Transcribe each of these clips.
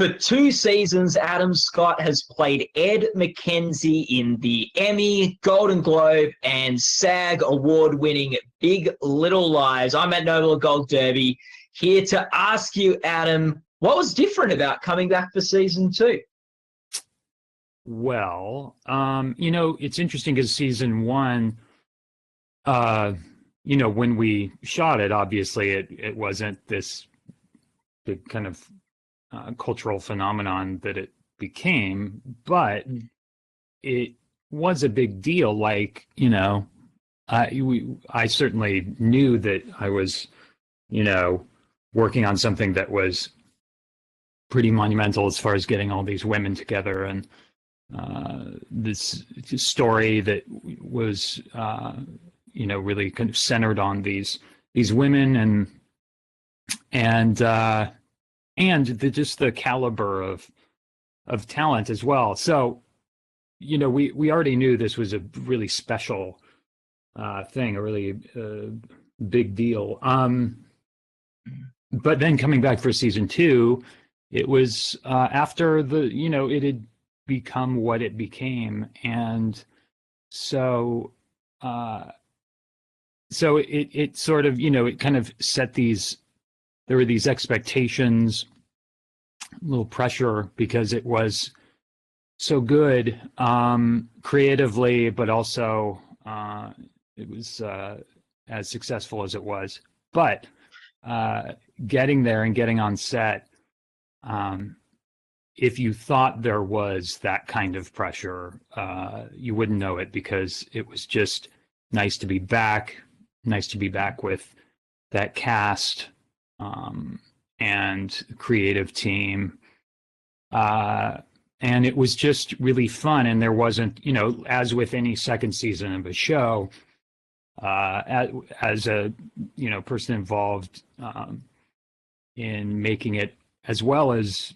For 2 seasons, Adam Scott has played Ed McKenzie in the Emmy, Golden Globe, and SAG award-winning Big Little Lies. I'm at Noble Gold Derby, here to ask you, Adam, what was different about coming back for season 2? Well, it's interesting because season 1, when we shot it, obviously it wasn't this big kind of cultural phenomenon that it became, but it was a big deal. Like, I certainly knew that I was, working on something that was pretty monumental as far as getting all these women together, and this story that was, really kind of centered on these women and just the caliber of talent as well. So, we already knew this was a really special thing, a really big deal. But then coming back for season 2, it was after it had become what it became, and so it sort of, it kind of set there were these expectations, a little pressure, because it was so good creatively, but also it was as successful as it was. But getting there and getting on set, if you thought there was that kind of pressure, you wouldn't know it, because it was just nice to be back with that cast and creative team. And it was just really fun. And there wasn't, as with any second season of a show, as a, person involved in making it, as well as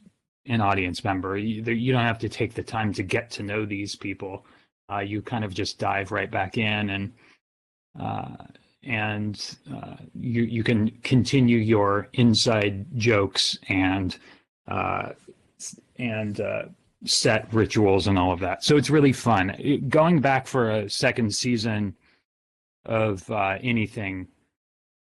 an audience member, you don't have to take the time to get to know these people. You kind of just dive right back in, and you can continue your inside jokes and set rituals and all of that. So it's really fun. Going back for a second season of anything,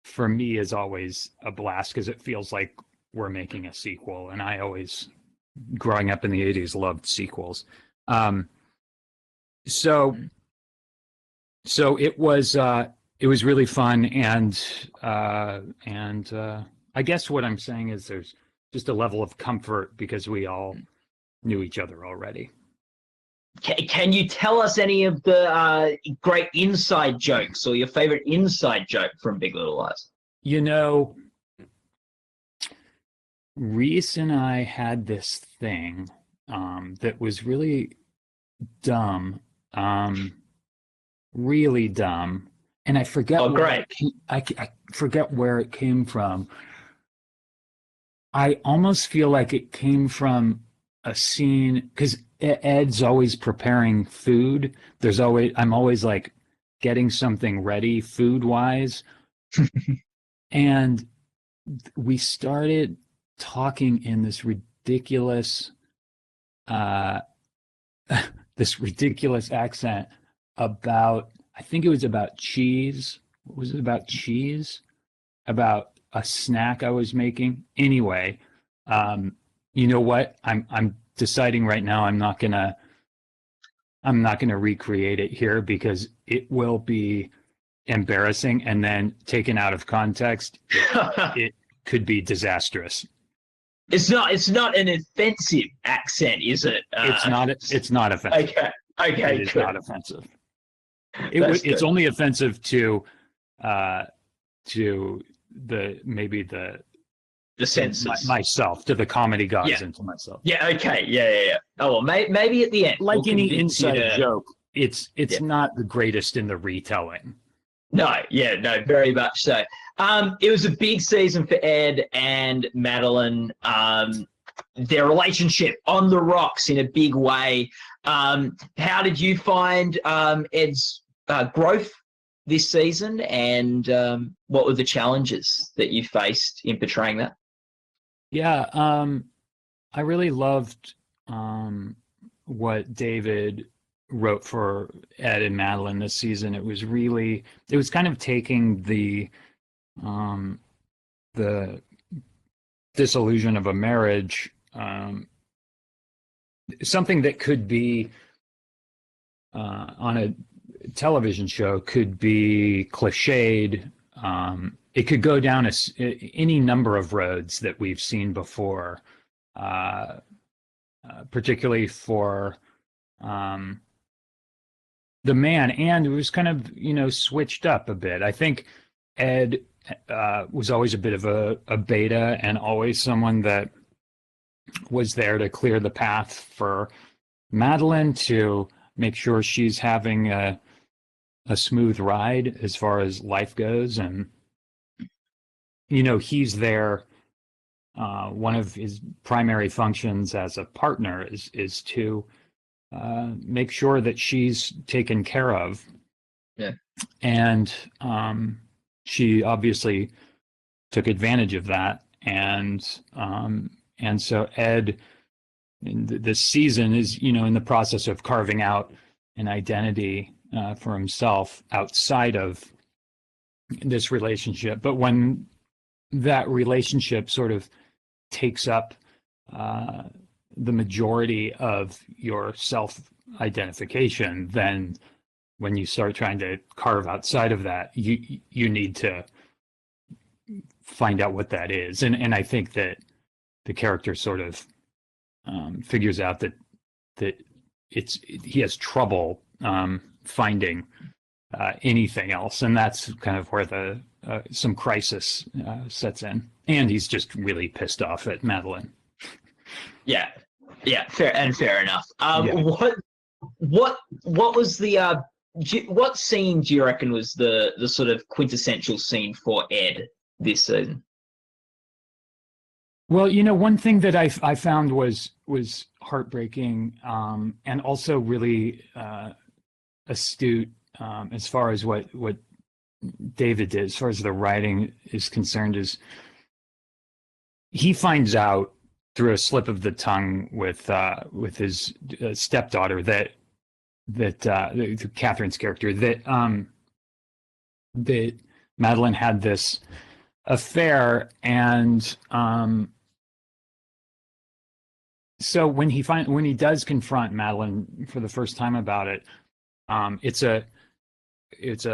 for me, is always a blast, because it feels like we're making a sequel. And I always, growing up in the 80s, loved sequels. So it was really fun, and I guess what I'm saying is there's just a level of comfort because we all knew each other already. Can you tell us any of the great inside jokes, or your favorite inside joke from Big Little Lies? Reese and I had this thing that was really dumb, really dumb, and I forget. Oh, great! I forget where it came from. I almost feel like it came from a scene, because Ed's always preparing food. I'm always like getting something ready food-wise, and we started talking in this ridiculous accent about, I think it was about cheese. What was it about cheese? About a snack I was making. Anyway, you know what? I'm deciding right now I'm not gonna recreate it here, because it will be embarrassing, and then taken out of context, it could be disastrous. It's not an offensive accent, is it? It's not offensive. Okay, it is not offensive. It's only offensive to the senses, myself, to the comedy gods, and to myself. Yeah. Okay. Yeah. Oh, well, maybe at the end, like any inside joke, it's not the greatest in the retelling. No, very much so. It was a big season for Ed and Madeline. Their relationship on the rocks in a big way. How did you find Ed's growth this season, and what were the challenges that you faced in portraying that? Yeah, I really loved what David wrote for Ed and Madeline this season. It was kind of taking um, the disillusion of a marriage, something that could be on a television show, could be cliched. It could go down any number of roads that we've seen before, particularly for the man. And it was kind of, switched up a bit. I think Ed was always a bit of a beta, and always someone that was there to clear the path for Madeline, to make sure she's having a smooth ride as far as life goes. And, he's there. One of his primary functions as a partner is to make sure that she's taken care of. Yeah. And she obviously took advantage of that. And so Ed, in this season, is, in the process of carving out an identity for himself outside of this relationship. But when that relationship sort of takes up the majority of your self-identification, then when you start trying to carve outside of that, you need to find out what that is. And I think that the character sort of figures out that he has trouble finding anything else, and that's kind of where some crisis sets in. And he's just really pissed off at Madeline. Yeah, fair enough. Yeah. What was the what scene do you reckon was the sort of quintessential scene for Ed this season? Well, one thing that I found was heartbreaking, and also really astute, as far as what David did, as far as the writing is concerned, is he finds out through a slip of the tongue with his stepdaughter that Catherine's character, that Madeline had this affair. And so when he does confront Madeline for the first time about it, it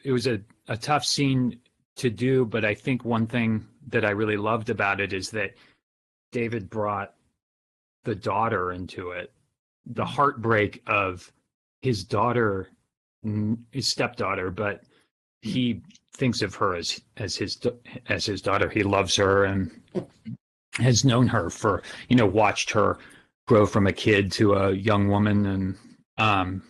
was a tough scene to do. But I think one thing that I really loved about it is that David brought the daughter into it, the heartbreak of his daughter, his stepdaughter, but he thinks of her as his daughter. He loves her and has known her for, watched her grow from a kid to a young woman, and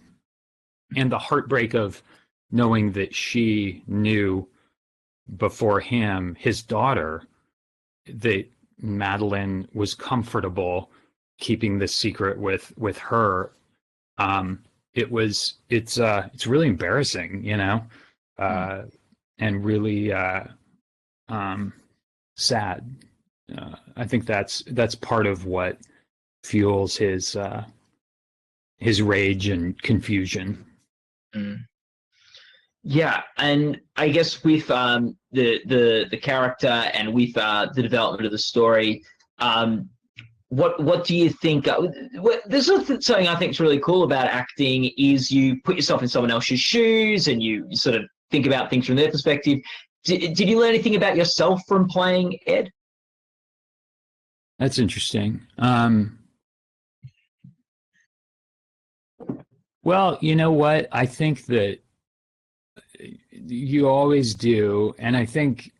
the heartbreak of knowing that she knew before him, his daughter, that Madeline was comfortable keeping this secret with her. It's really embarrassing, and really sad. I think that's part of what fuels his rage and confusion. Mm. Yeah, and I guess with the character and with the development of the story, what do you think? There's something I think is really cool about acting is you put yourself in someone else's shoes and you sort of think about things from their perspective. Did you learn anything about yourself from playing Ed? That's interesting. Well, you know what? I think that you always do. And I think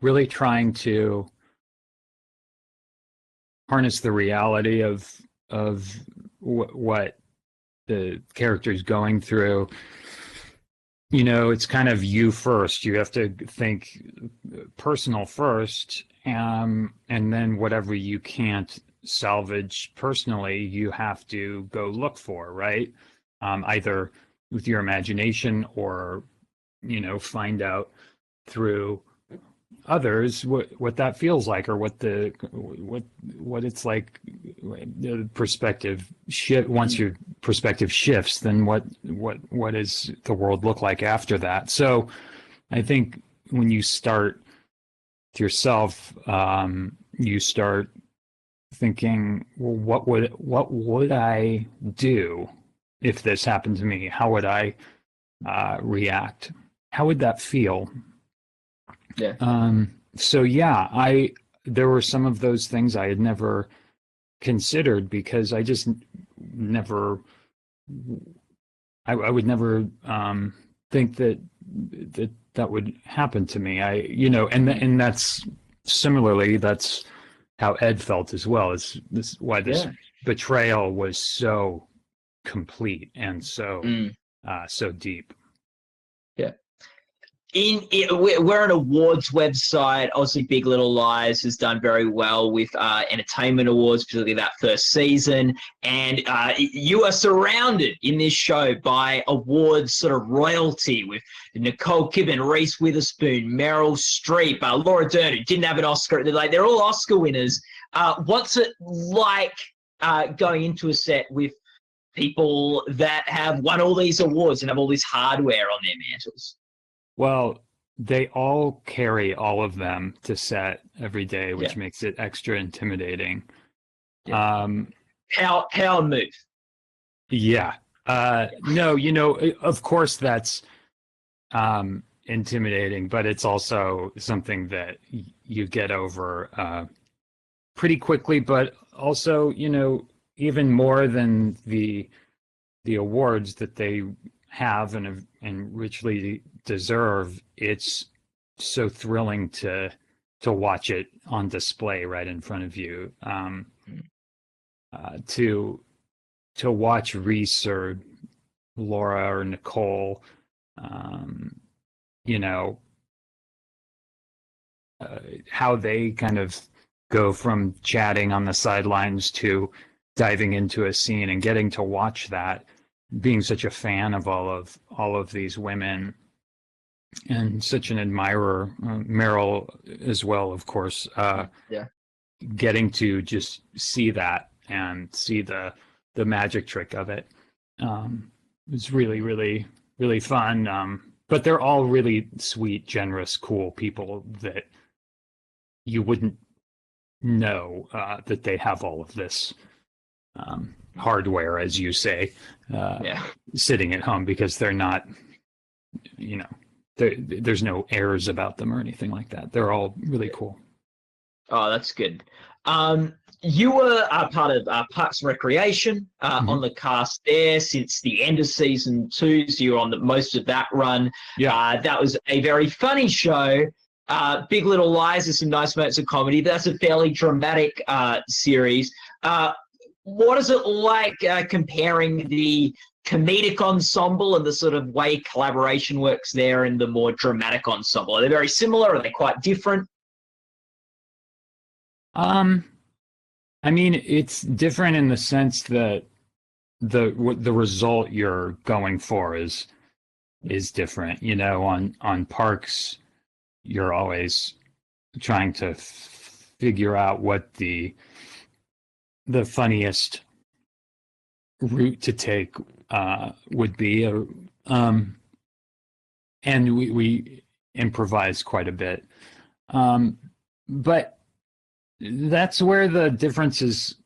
really trying to harness the reality of what the character's going through. It's kind of you first. You have to think personal first, and then whatever you can't salvage personally, you have to go look for, right? Either with your imagination or, find out through others what that feels like, or what it's like. The perspective shift, once your perspective shifts, then what does the world look like after that? So I think when you start with yourself, you start thinking, well, what would I do if this happened to me? How would I react? How would that feel? Yeah. So yeah, there were some of those things I had never considered, because I just never, I would never think that would happen to me. And that's similarly, that's how Ed felt as well. Is this why this betrayal was so complete and so so deep. Yeah. We're an awards website. Obviously, Big Little Lies has done very well with entertainment awards, particularly that first season. And you are surrounded in this show by awards sort of royalty, with Nicole Kidman, Reese Witherspoon, Meryl Streep, Laura Dern, who didn't have an Oscar. They're all Oscar winners. What's it like going into a set with people that have won all these awards and have all this hardware on their mantles? Well, they all carry all of them to set every day, which makes it extra intimidating. Yeah. Power move. Yeah. No, of course that's intimidating, but it's also something that you get over pretty quickly. But also, even more than the awards that they have and richly deserve, it's so thrilling to watch it on display right in front of you. To watch Reese or Laura or Nicole, how they kind of go from chatting on the sidelines to diving into a scene and getting to watch that, being such a fan of all of these women and such an admirer, Meryl as well, of course. Getting to just see that and see the magic trick of it, was really, really, really fun. But they're all really sweet, generous, cool people that you wouldn't know that they have all of this hardware, as you say, sitting at home, because they're not, there's no airs about them or anything like that. They're all really cool. Oh, that's good. You were part of Parks and Recreation on the cast there since the end of season 2, so you were on most of that run. That was a very funny show. Big Little Lies, there's some nice moments of comedy, but that's a fairly dramatic series. What is it like comparing the comedic ensemble and the sort of way collaboration works there and the more dramatic ensemble? Are they very similar? Are they quite different? I mean, it's different in the sense that the result you're going for is different. On Parks, you're always trying to figure out what the funniest route to take would be, and we improvise quite a bit, but that's where the differences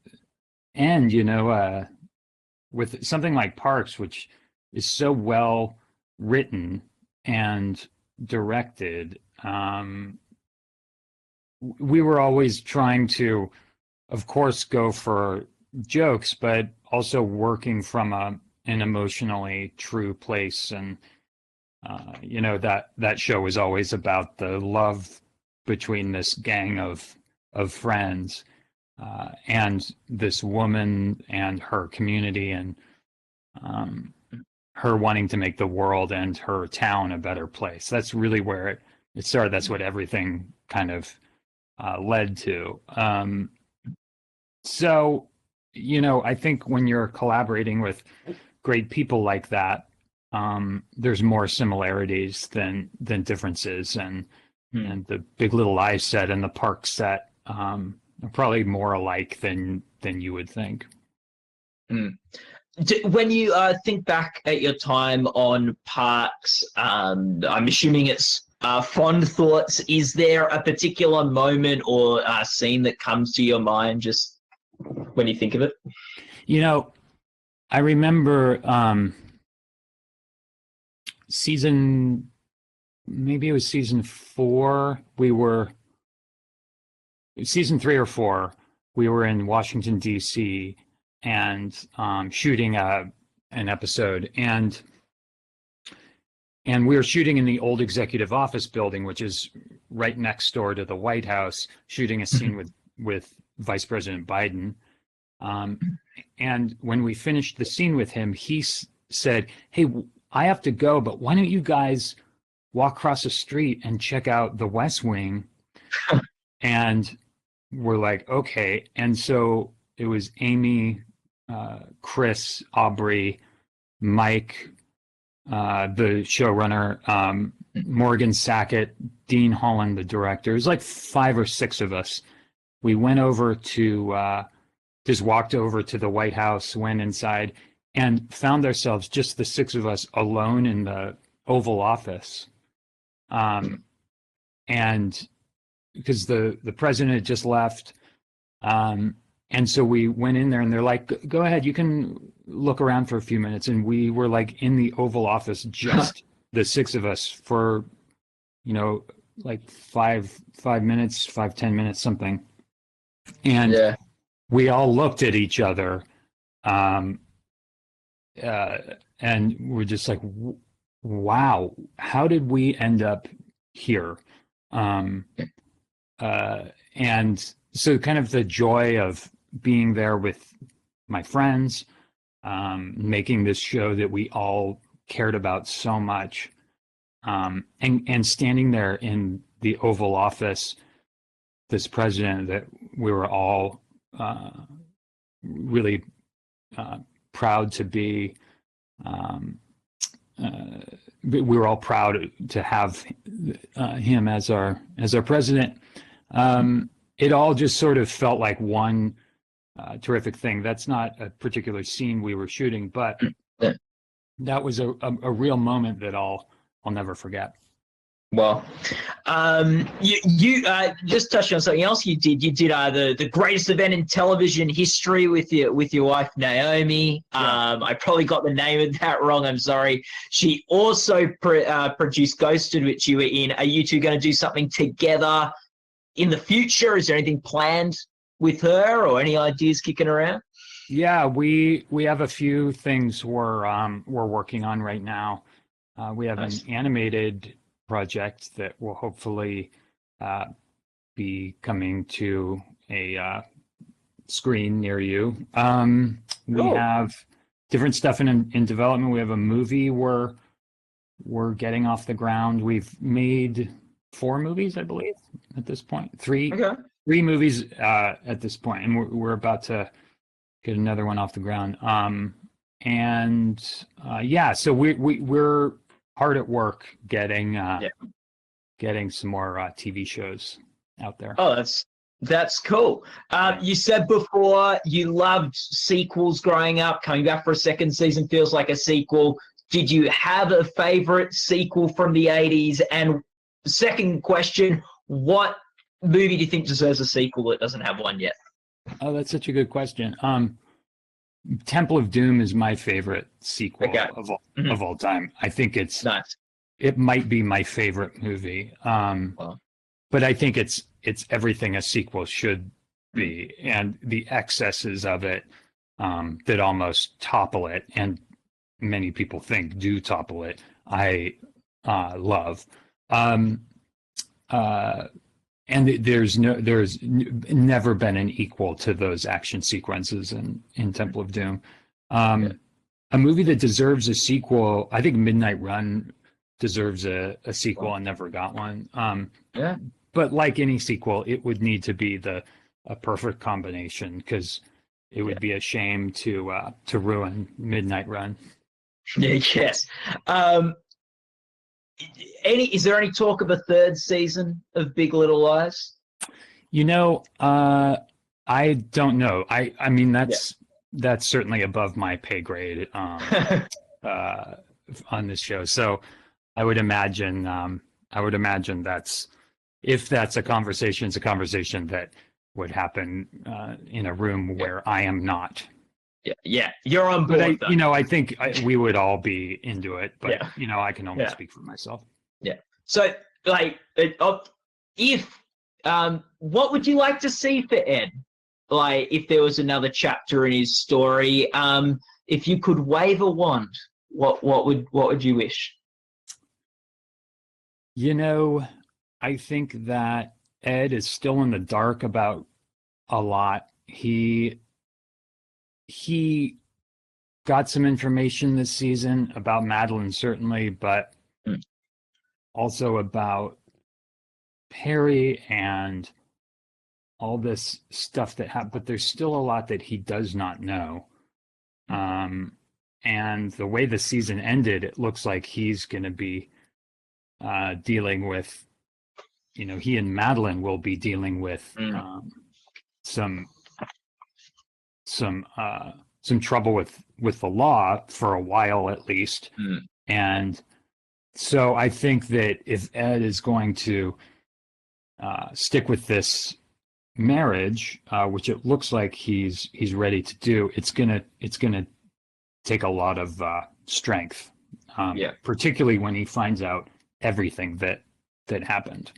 end. With something like Parks, which is so well written and directed, we were always trying to, of course, go for jokes, but also working from an emotionally true place. And that show was always about the love between this gang of friends and this woman and her community, and her wanting to make the world and her town a better place. That's really where it started. That's what everything kind of led to. So, I think when you're collaborating with great people like that, there's more similarities than differences. And and the Big Little Lies set and the Park set are probably more alike than you would think. When you think back at your time on Parks, I'm assuming it's fond thoughts. Is there a particular moment or scene that comes to your mind just when you think of it? You know, I remember maybe it was season 4. Season 3 or 4. We were in Washington, D.C. and shooting an episode, and we were shooting in the old executive office building, which is right next door to the White House, shooting a scene with Vice President Biden. And when we finished the scene with him, he said, "Hey, I have to go, but why don't you guys walk across the street and check out the West Wing?" And we're like, okay. And so it was Amy, Chris, Aubrey, Mike, the showrunner, Morgan Sackett, Dean Holland, the director. It was like 5 or 6 of us. We went over to, just walked over to the White House, went inside, and found ourselves, just the 6 of us, alone in the Oval Office. And because the president had just left. And so we went in there, and they're like, "Go ahead, you can look around for a few minutes." And we were like in the Oval Office, just the 6 of us for, like 10 minutes, something. And we all looked at each other, and we're just like, wow, how did we end up here? And so kind of the joy of being there with my friends, making this show that we all cared about so much, and standing there in the Oval Office, this president that we were all really proud to be. We were all proud to have him as our president. It all just sort of felt like one terrific thing. That's not a particular scene we were shooting, but that was a real moment that I'll never forget. Well, you just touched on something else you did. You did the greatest event in television history with your wife Naomi. Yeah. I probably got the name of that wrong. I'm sorry. She also produced Ghosted, which you were in. Are you two going to do something together in the future? Is there anything planned with her, or any ideas kicking around? Yeah, we have a few things we're working on right now. We have Nice. an animated project that will hopefully be coming to a screen near you. We have different stuff in development. We have a movie we're getting off the ground. We've made 4 movies, I believe, at this point. 3 movies at this point, and we're about to get another one off the ground. So we're hard at work getting some more TV shows out there. Oh, that's cool. You said before you loved sequels growing up. Coming back for a second season feels like a sequel. Did you have a favorite sequel from the 80s? And second question, what movie do you think deserves a sequel that doesn't have one yet? Oh, that's such a good question. Temple of Doom is my favorite sequel of all time. I think it's nice. It might be my favorite movie. But I think it's everything a sequel should be, and the excesses of it that almost topple it, and many people think do topple it, I love. And there's never been an equal to those action sequences in Temple of Doom. A movie that deserves a sequel, I think Midnight Run deserves a sequel and never got one. But like any sequel, it would need to be a perfect combination, because it would be a shame to ruin Midnight Run. Yes. Is there any talk of a third season of Big Little Lies? I don't know. I mean, that's certainly above my pay grade on this show. So I would imagine that's, if that's a conversation, it's a conversation that would happen in a room where I am not. Yeah, you're on board. But I think we would all be into it. But I can only speak for myself. Yeah. So, like, if what would you like to see for Ed? Like, if there was another chapter in his story, if you could wave a wand, what would you wish? I think that Ed is still in the dark about a lot. He got some information this season about Madeline, certainly, but also about Perry and all this stuff that happened. But there's still a lot that he does not know. And the way the season ended, it looks like he's going to be dealing with, he and Madeline will be dealing with some trouble with the law for a while at least. And so I think that if Ed is going to stick with this marriage, which it looks like he's ready to do, it's gonna take a lot of strength, particularly when he finds out everything that happened.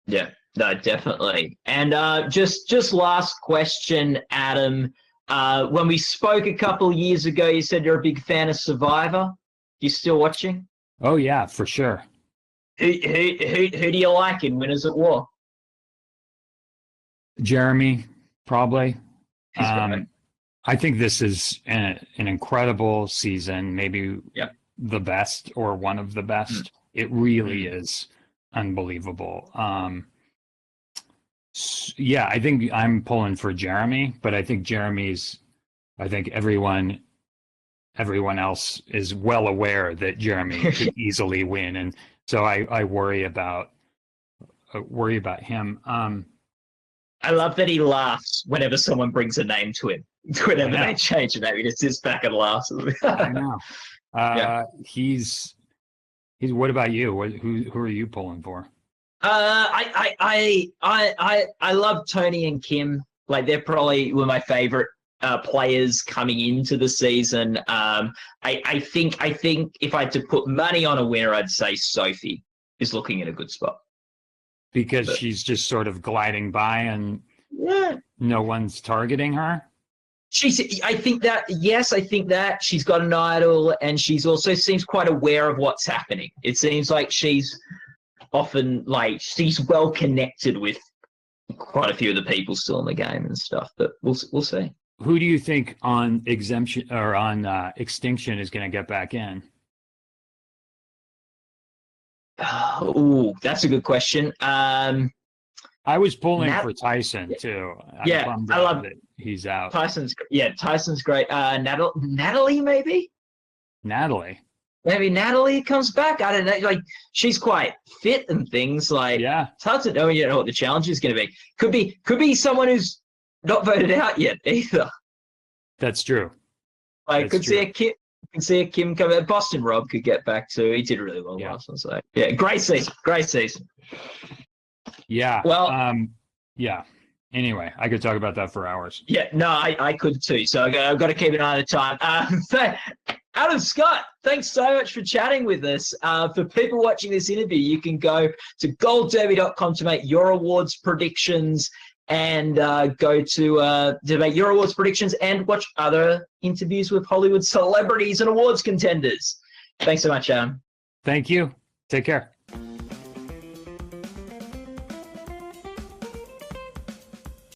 Yeah, no, definitely. And just last question, Adam. When we spoke a couple of years ago, you said you're a big fan of Survivor. You still watching? Oh yeah, for sure. Who do you like in Winners at War? Jeremy, probably. I think this is an incredible season, maybe the best or one of the best. It really is unbelievable. I think I'm pulling for Jeremy, but I think everyone else is well aware that Jeremy could easily win. And so I worry about him. I love that he laughs whenever someone brings a name to him. Whenever they change a name, he just sits back and laughs. I know. He's. What about you? Who are you pulling for? I love Tony and Kim. Like, they're probably one of my favorite players coming into the season. I think if I had to put money on a winner, I'd say Sophie is looking in a good spot. Because she's just sort of gliding by and no one's targeting her? I think that she's got an idol, and she's also seems quite aware of what's happening. It seems like she's often, like, she's well connected with quite a few of the people still in the game and stuff, but we'll see. Who do you think on exemption or on extinction is going to get back in? Oh, that's a good question. I was pulling for Tyson too. I'm I love that he's out. Tyson's great. Natalie, maybe Natalie comes back. I don't know. Like, she's quite fit and things. Like, it's hard to know. You know what the challenge is going to be. Could be someone who's not voted out yet either. That's true. I could see a Kim come out. Boston Rob could get back too. He did really well last one. So great season. Yeah. Well, Anyway, I could talk about that for hours. Yeah, no, I could too. So I've got to keep an eye on the time. So, Adam Scott, thanks so much for chatting with us. For people watching this interview, you can go to goldderby.com to make your awards predictions and go to make your awards predictions and watch other interviews with Hollywood celebrities and awards contenders. Thanks so much, Adam. Thank you. Take care.